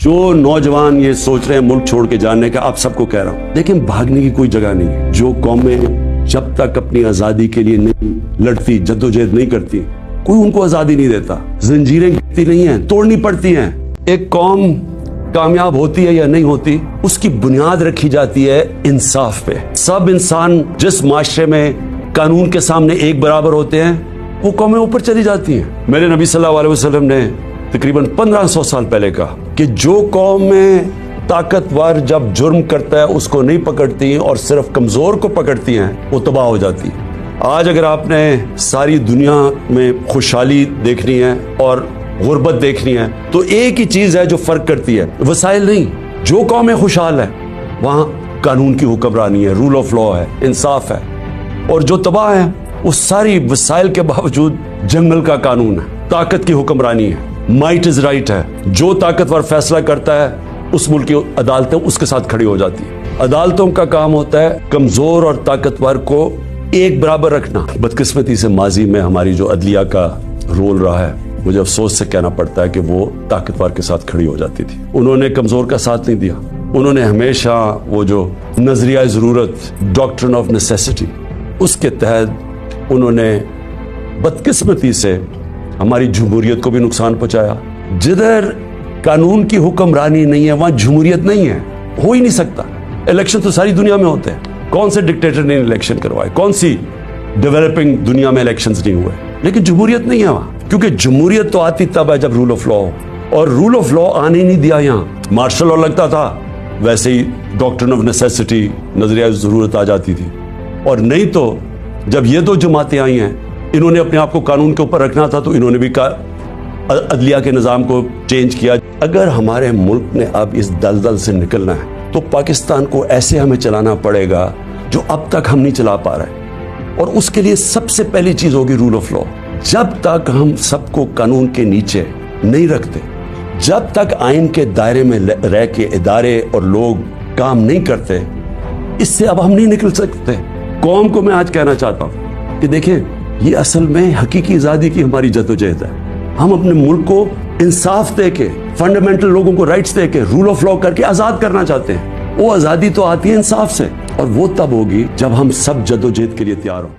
जो नौजवान ये सोच रहे हैं मुल्क छोड़ के जाने का, आप सबको कह रहा हूं, लेकिन भागने की कोई जगह नहीं है। जो कौमें जब तक अपनी आजादी के लिए नहीं लड़ती, जद्दोजहद नहीं करती, कोई उनको आजादी नहीं देता। जंजीरें गिरती नहीं है, तोड़नी पड़ती हैं। एक कौम कामयाब होती है या नहीं होती, उसकी बुनियाद रखी जाती है इंसाफ पे। सब इंसान जिस माशरे में कानून के सामने एक बराबर होते हैं, वो कौमें ऊपर चली जाती हैं। मेरे नबी सल्लल्लाहु अलैहि वसल्लम ने तकरीबन 1500 साल पहले कहा कि जो कौम में ताकतवर जब जुर्म करता है उसको नहीं पकड़ती और सिर्फ कमजोर को पकड़ती हैं, वो तबाह हो जाती है। आज अगर आपने सारी दुनिया में खुशहाली देखनी है और गुर्बत देखनी है, तो एक ही चीज है जो फर्क करती है, वसाइल नहीं। जो कौमें खुशहाल है वहां कानून की हुक्मरानी है, रूल ऑफ लॉ है, इंसाफ है। और जो तबाह है उस सारी वसाइल के बावजूद जंगल का कानून है, ताकत की हुक्मरानी है, माइट इज राइट है। जो ताकतवर फैसला करता है उस मुल्क की अदालतें उसके साथ खड़ी हो जाती है। अदालतों का काम होता है कमजोर और ताकतवर को एक बराबर रखना। बदकिस्मती से माजी में हमारी जो अदलिया का रोल रहा है, मुझे अफसोस से कहना पड़ता है कि वो ताकतवर के साथ खड़ी हो जाती थी। उन्होंने कमजोर का साथ नहीं दिया। उन्होंने हमेशा वो जो नजरिया जरूरत, डॉक्ट्रिन ऑफ नेसेसिटी, उसके तहत उन्होंने बदकिस्मती से हमारी जमहूरियत को भी नुकसान पहुंचाया। जिधर कानून की हुक्मरानी नहीं है वहां जमहूरियत नहीं है, हो ही नहीं सकता। इलेक्शन तो सारी दुनिया में होते हैं, कौन से डिक्टेटर ने इलेक्शन करवाए, कौन सी डेवलपिंग दुनिया में इलेक्शंस नहीं हुए, लेकिन जमहूरियत नहीं है वहां। क्योंकि जमहूरियत तो आती तब है जब रूल ऑफ लॉ हो, और रूल ऑफ लॉ आने ही नहीं दिया। यहाँ मार्शल लॉ लगता था, वैसे ही डॉक्ट्रिन ऑफ नेसेसिटी, नजरिया जरूरत आ जाती थी। और नहीं तो जब ये दो जमातें आई हैं, इन्होंने अपने आप को कानून के ऊपर रखना था तो इन्होंने भी अदलिया के निज़ाम को चेंज किया। अगर हमारे मुल्क ने अब इस दलदल से निकलना है तो पाकिस्तान को ऐसे हमें चलाना पड़ेगा जो अब तक हम नहीं चला पा रहे, और उसके लिए सबसे पहली चीज होगी रूल ऑफ लॉ। जब तक हम सबको कानून के नीचे नहीं रखते, जब तक आइन के दायरे में रह के इदारे और लोग काम नहीं करते, इससे अब हम नहीं निकल सकते। कौम को मैं आज कहना चाहता हूं कि देखें, ये असल में हकीकी आजादी की हमारी जद्दोजहद है। हम अपने मुल्क को इंसाफ दे के, फंडामेंटल लोगों को राइट्स दे के, रूल ऑफ लॉ करके आजाद करना चाहते हैं। वो आजादी तो आती है इंसाफ से, और वो तब होगी जब हम सब जद्दोजहद के लिए तैयार हों।